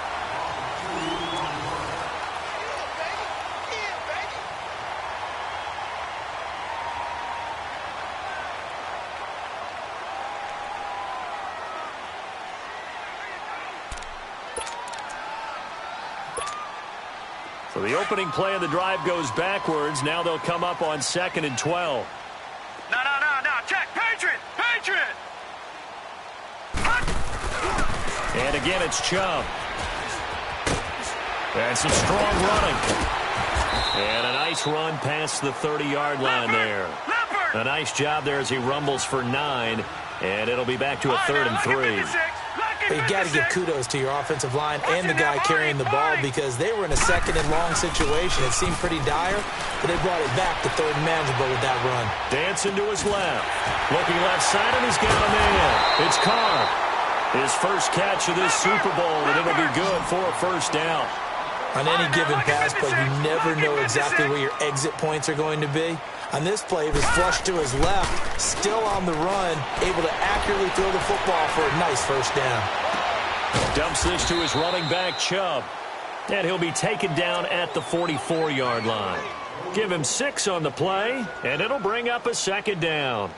So the opening play of the drive goes backwards. Now they'll come up on 2nd and 12. No. Check. Patriot. And again, it's Chubb. And some strong running. And a nice run past the 30-yard line there. A nice job there as he rumbles for 9. And it'll be back to a 3rd and 3. You've got to give kudos to your offensive line and the guy carrying the ball because they were in a 2nd and long situation. It seemed pretty dire, but they brought it back to 3rd and manageable with that run. Dancing to his left. Looking left side, and he's got a man. It's Carr. His first catch of this Super Bowl, and it'll be good for a 1st down. On any given pass play, you never know exactly where your exit points are going to be. On this play, it was flushed to his left, still on the run, able to accurately throw the football for a nice 1st down. Dumps this to his running back, Chubb. And he'll be taken down at the 44-yard line. Give him 6 on the play, and it'll bring up a 2nd down.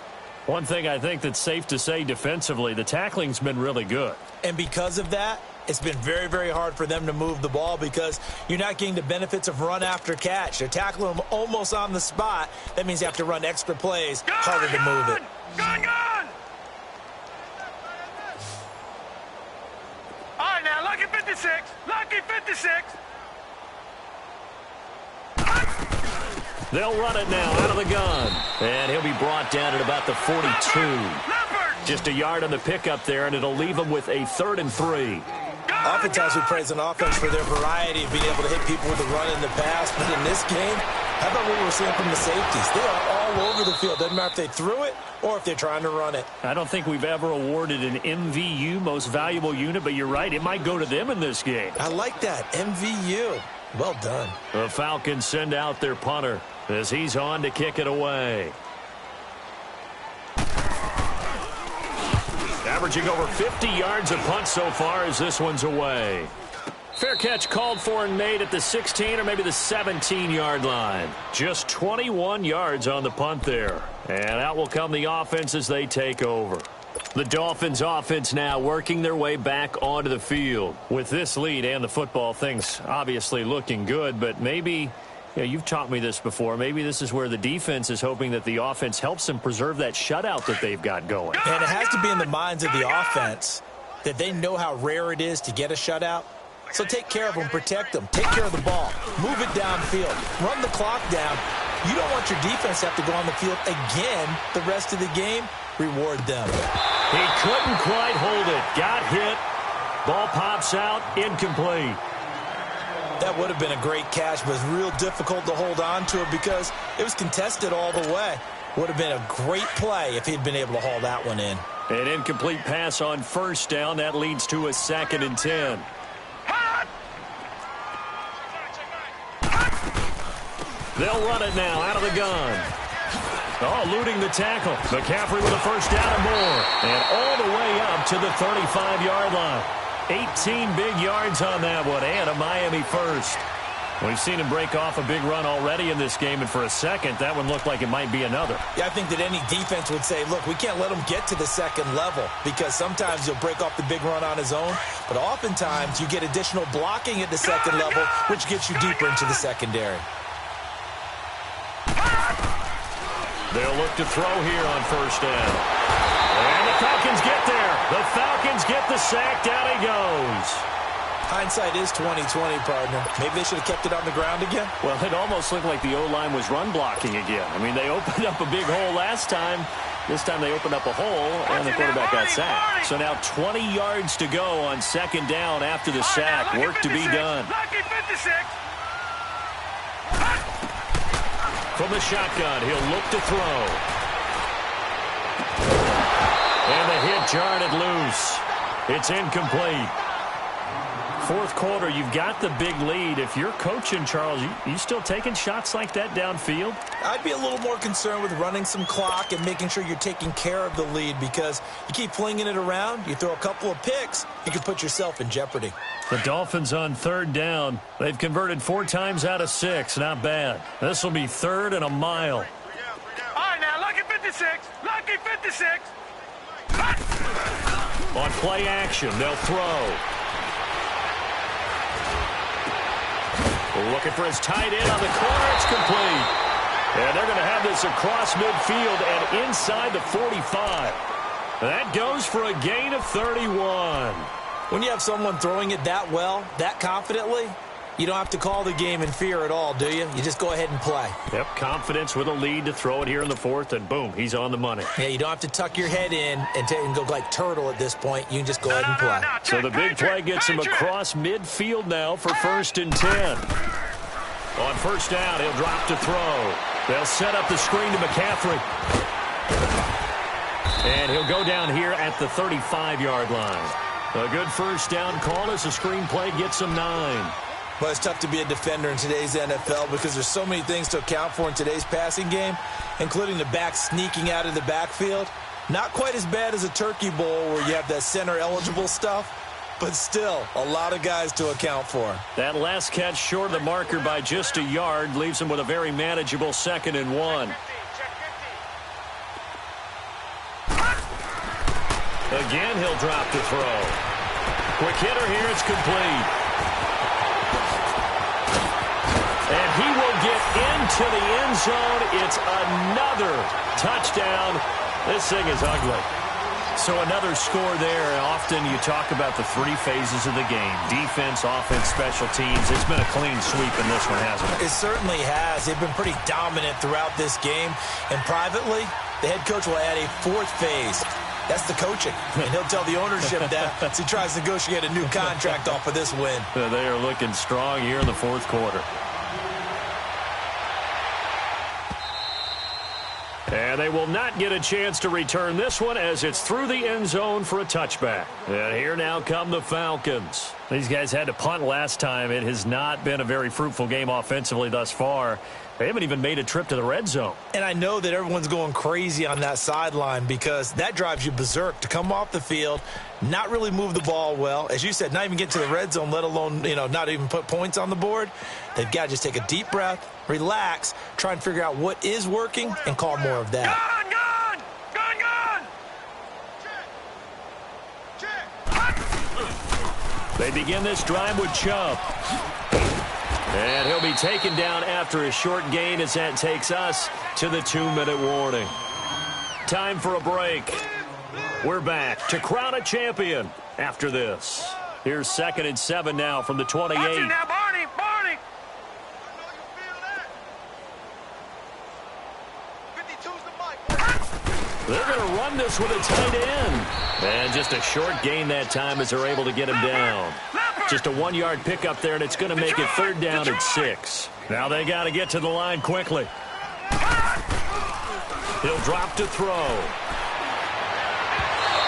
One thing I think that's safe to say defensively, the tackling's been really good. And because of that, it's been very, very hard for them to move the ball because you're not getting the benefits of run after catch. They're tackling them almost on the spot. That means you have to run extra plays, harder to move it. Gone! All right, now, lucky 56. They'll run it now out of the gun. And he'll be brought down at about the 42. Just a yard on the pickup there, and it'll leave him with a 3rd and 3. Oftentimes we praise an offense for their variety of being able to hit people with the run in the pass. But in this game, how about what we're seeing from the safeties? They are all over the field. Doesn't matter if they threw it or if they're trying to run it. I don't think we've ever awarded an MVU, most valuable unit, but you're right. It might go to them in this game. I like that. MVU. Well done. The Falcons send out their punter as he's on to kick it away. Averaging over 50 yards a punt so far as this one's away. Fair catch called for and made at the 16 or maybe the 17-yard line. Just 21 yards on the punt there. And out will come the offense as they take over. The Dolphins offense now working their way back onto the field. With this lead and the football, things obviously looking good, but maybe... Yeah, you've taught me this before. Maybe this is where the defense is hoping that the offense helps them preserve that shutout that they've got going. And it has to be in the minds of the offense that they know how rare it is to get a shutout. So take care of them, protect them, take care of the ball, move it downfield, run the clock down. You don't want your defense to have to go on the field again the rest of the game. Reward them. He couldn't quite hold it. Got hit. Ball pops out. Incomplete. That would have been a great catch, but it's real difficult to hold on to it because it was contested all the way. Would have been a great play if he'd been able to haul that one in. An incomplete pass on first down. That leads to a 2nd and 10. They'll run it now out of the gun. Oh, eluding the tackle. McCaffrey with a first down and more. And all the way up to the 35-yard line. 18 big yards on that one and a Miami first. We've seen him break off a big run already in this game, and for a second, that one looked like it might be another. Yeah, I think that any defense would say, look, we can't let him get to the second level because sometimes he'll break off the big run on his own, but oftentimes you get additional blocking at the second level, which gets you deeper into the secondary. They'll look to throw here on first down. And the Falcons get there. The Falcons get the sack. Down he goes. Hindsight is 20/20, partner. Maybe they should have kept it on the ground again. Well, it almost looked like the O-line was run blocking again. I mean, they opened up a big hole last time. This time they opened up a hole, and the quarterback got sacked. So now 20 yards to go on second down after the sack. Work to be done. From the shotgun, he'll look to throw. And the hit jarred it loose. It's incomplete. Fourth quarter, you've got the big lead. If you're coaching, Charles, you still taking shots like that downfield? I'd be a little more concerned with running some clock and making sure you're taking care of the lead because you keep flinging it around, you throw a couple of picks, you can put yourself in jeopardy. The Dolphins on third down. They've converted 4 times out of 6. Not bad. This will be 3rd and a mile. All right, now, lucky 56. Lucky 56. On play action, they'll throw. Looking for his tight end on the corner. It's complete. And they're going to have this across midfield and inside the 45. That goes for a gain of 31. When you have someone throwing it that well, that confidently, you don't have to call the game in fear at all, do you? You just go ahead and play. Yep, confidence with a lead to throw it here in the 4th, and boom, he's on the money. Yeah, you don't have to tuck your head in and go like turtle at this point. You can just go ahead and play. So the big play gets him across midfield now for 1st and 10. On first down, he'll drop to throw. They'll set up the screen to McCaffrey. And he'll go down here at the 35-yard line. A good first down call as the screen play gets him 9. Well, it's tough to be a defender in today's NFL because there's so many things to account for in today's passing game, including the back sneaking out of the backfield. Not quite as bad as a turkey bowl where you have that center-eligible stuff, but still a lot of guys to account for. That last catch short of the marker by just a yard leaves him with a very manageable 2nd and 1. Again, he'll drop to throw. Quick hitter here, it's complete. And he will get into the end zone. It's another touchdown. This thing is ugly. So another score there. Often you talk about the 3 phases of the game. Defense, offense, special teams. It's been a clean sweep in this one, hasn't it? It certainly has. They've been pretty dominant throughout this game. And privately, the head coach will add a 4th phase. That's the coaching. And he'll tell the ownership that as he tries to negotiate a new contract off of this win. They are looking strong here in the 4th quarter. And they will not get a chance to return this one as it's through the end zone for a touchback. And here now come the Falcons. These guys had to punt last time. It has not been a very fruitful game offensively thus far. They haven't even made a trip to the red zone. And I know that everyone's going crazy on that sideline because that drives you berserk to come off the field, not really move the ball well. As you said, not even get to the red zone, let alone, not even put points on the board. They've got to just take a deep breath, relax, try and figure out what is working and call more of that. They begin this drive with Chubb. And he'll be taken down after a short gain as that takes us to the 2-minute warning. Time for a break. We're back to crown a champion after this. Here's 2nd and 7 now from the 28. Watch it now, Barney. Barney. They're going to run this with a tight end. And just a short gain that time as they're able to get him down. Just a 1-yard pickup there, and it's going to make it 3rd down at 6. Now they got to get to the line quickly. He'll drop to throw.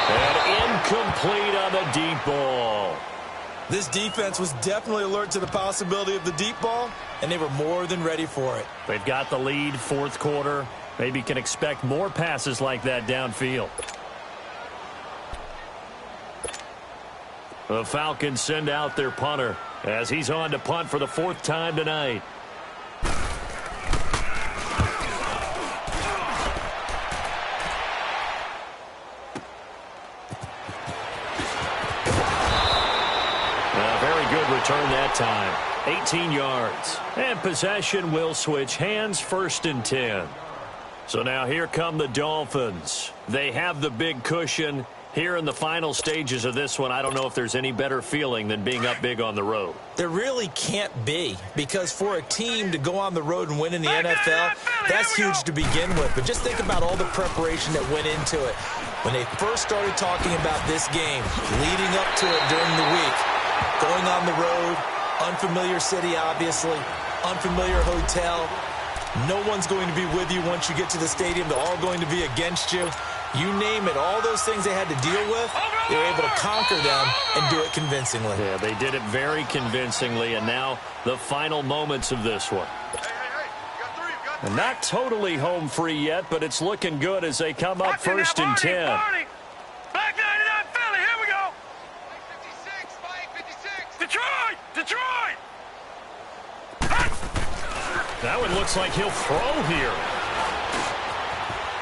And incomplete on the deep ball. This defense was definitely alert to the possibility of the deep ball, and they were more than ready for it. They've got the lead, 4th quarter. Maybe can expect more passes like that downfield. The Falcons send out their punter as he's on to punt for the 4th time tonight. Very good return that time. 18 yards. And possession will switch hands, 1st and 10. So now here come the Dolphins. They have the big cushion. Here in the final stages of this one, I don't know if there's any better feeling than being up big on the road. There really can't be, because for a team to go on the road and win in the NFL, that's huge to begin with. But just think about all the preparation that went into it. When they first started talking about this game, leading up to it during the week, going on the road, unfamiliar city, obviously, unfamiliar hotel. No one's going to be with you once you get to the stadium. They're all going to be against you. You name it, all those things they had to deal with, they were able to conquer them and do it convincingly. Yeah, they did it very convincingly, and now the final moments of this one. And not totally home free yet, but it's looking good as they come up 1st and 10. Back 99 Philly, here we go. 56. Detroit! Detroit! That one looks like he'll throw here.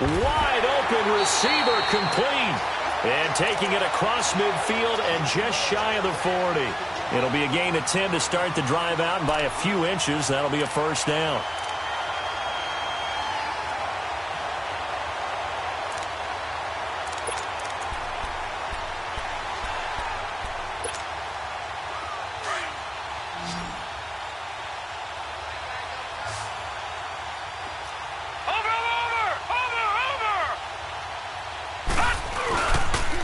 Wide open receiver complete. And taking it across midfield and just shy of the 40. It'll be a gain of 10 to start the drive out, and by a few inches, that'll be a 1st down.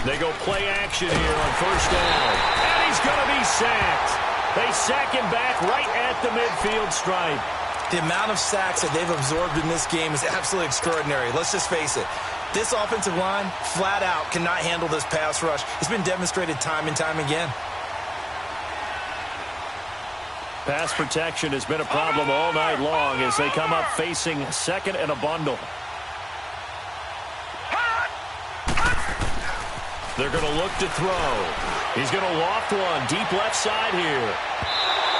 They go play action here on 1st down. And he's going to be sacked. They sack him back right at the midfield stripe. The amount of sacks that they've absorbed in this game is absolutely extraordinary. Let's just face it. This offensive line, flat out, cannot handle this pass rush. It's been demonstrated time and time again. Pass protection has been a problem all night long as they come up facing 2nd and a bundle. They're going to look to throw. He's going to loft one deep left side here.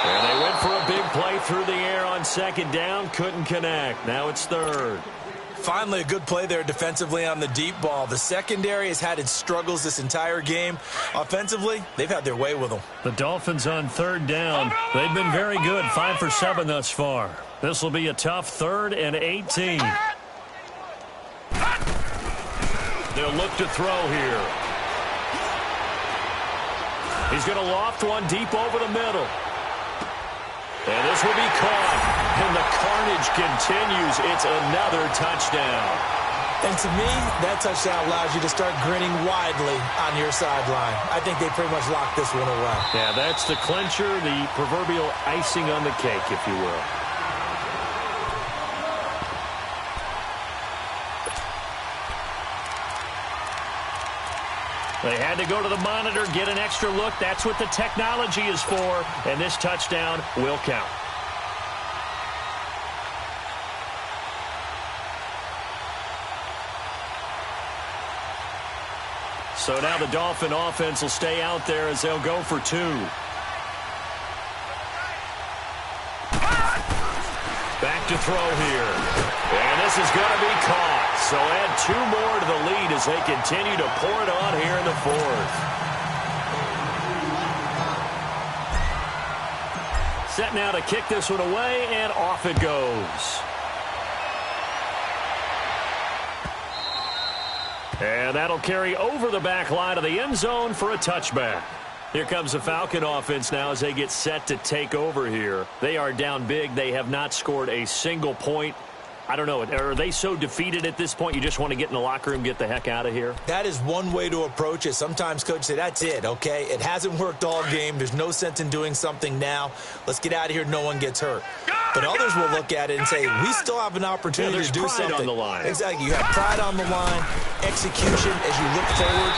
And they went for a big play through the air on 2nd down. Couldn't connect. Now it's 3rd. Finally, a good play there defensively on the deep ball. The secondary has had its struggles this entire game. Offensively, they've had their way with them. The Dolphins on 3rd down. They've been very good. 5 for 7 thus far. This will be a tough 3rd and 18. They'll look to throw here. He's going to loft one deep over the middle. And this will be caught. And the carnage continues. It's another touchdown. And to me, that touchdown allows you to start grinning widely on your sideline. I think they pretty much locked this one away. Yeah, that's the clincher, the proverbial icing on the cake, if you will. They had to go to the monitor, get an extra look. That's what the technology is for, and this touchdown will count. So now the Dolphin offense will stay out there as they'll go for 2. Back to throw here. And this is going to be caught. So add 2 more to the lead as they continue to pour it on here in the 4th. Set now to kick this one away, and off it goes. And that'll carry over the back line of the end zone for a touchback. Here comes the Falcon offense now as they get set to take over here. They are down big. They have not scored a single point. I don't know. Are they so defeated at this point you just want to get in the locker room, get the heck out of here? That is one way to approach it. Sometimes coach say, that's it, okay? It hasn't worked all game. There's no sense in doing something now. Let's get out of here. No one gets hurt. But others will look at it and say, we still have an opportunity to do something. On the line. Exactly. You have pride on the line, execution as you look forward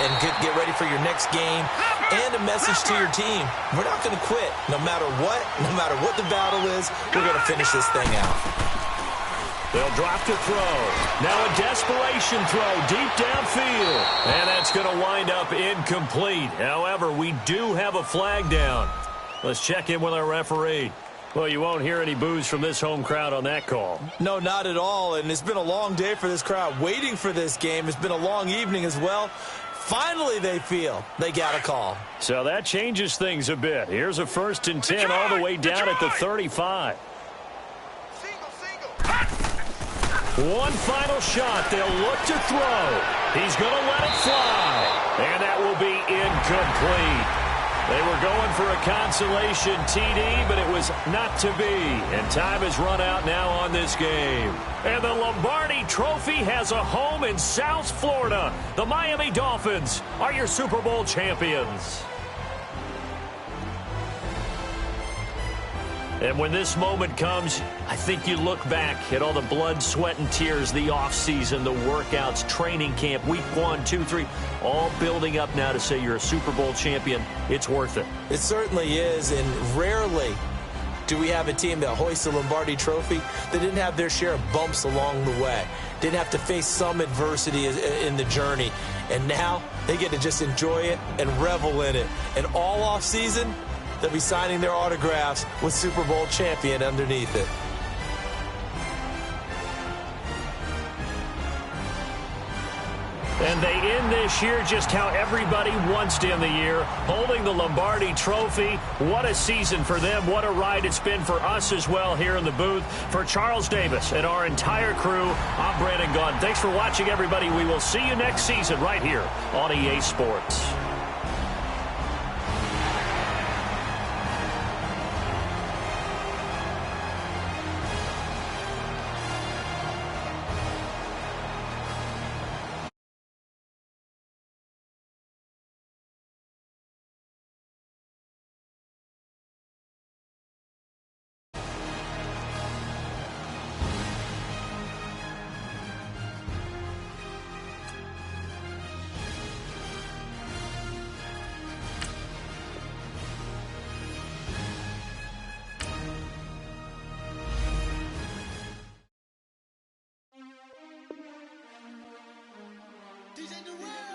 and get ready for your next game, and a message to your team. We're not going to quit. No matter what the battle is, we're going to finish this thing out. They'll drop to throw. Now a desperation throw deep downfield. And that's going to wind up incomplete. However, we do have a flag down. Let's check in with our referee. Well, you won't hear any boos from this home crowd on that call. No, not at all. And it's been a long day for this crowd waiting for this game. It's been a long evening as well. Finally, they feel they got a call. So that changes things a bit. Here's a 1st and 10 all the way down at the 35. One final shot. They'll look to throw. He's going to let it fly. And that will be incomplete. They were going for a consolation TD, but it was not to be. And time has run out now on this game. And the Lombardi Trophy has a home in South Florida. The Miami Dolphins are your Super Bowl champions. And when this moment comes, I think you look back at all the blood, sweat, and tears, the offseason, the workouts, training camp, week 1, 2, 3, all building up now to say you're a Super Bowl champion. It's worth it. It certainly is, and rarely do we have a team that hoists the Lombardi Trophy that didn't have their share of bumps along the way, didn't have to face some adversity in the journey, and now they get to just enjoy it and revel in it. And all offseason, they'll be signing their autographs with Super Bowl champion underneath it. And they end this year just how everybody wants to end the year, holding the Lombardi Trophy. What a season for them. What a ride it's been for us as well here in the booth. For Charles Davis and our entire crew, I'm Brandon Gunn. Thanks for watching, everybody. We will see you next season right here on EA Sports. DJ Durant.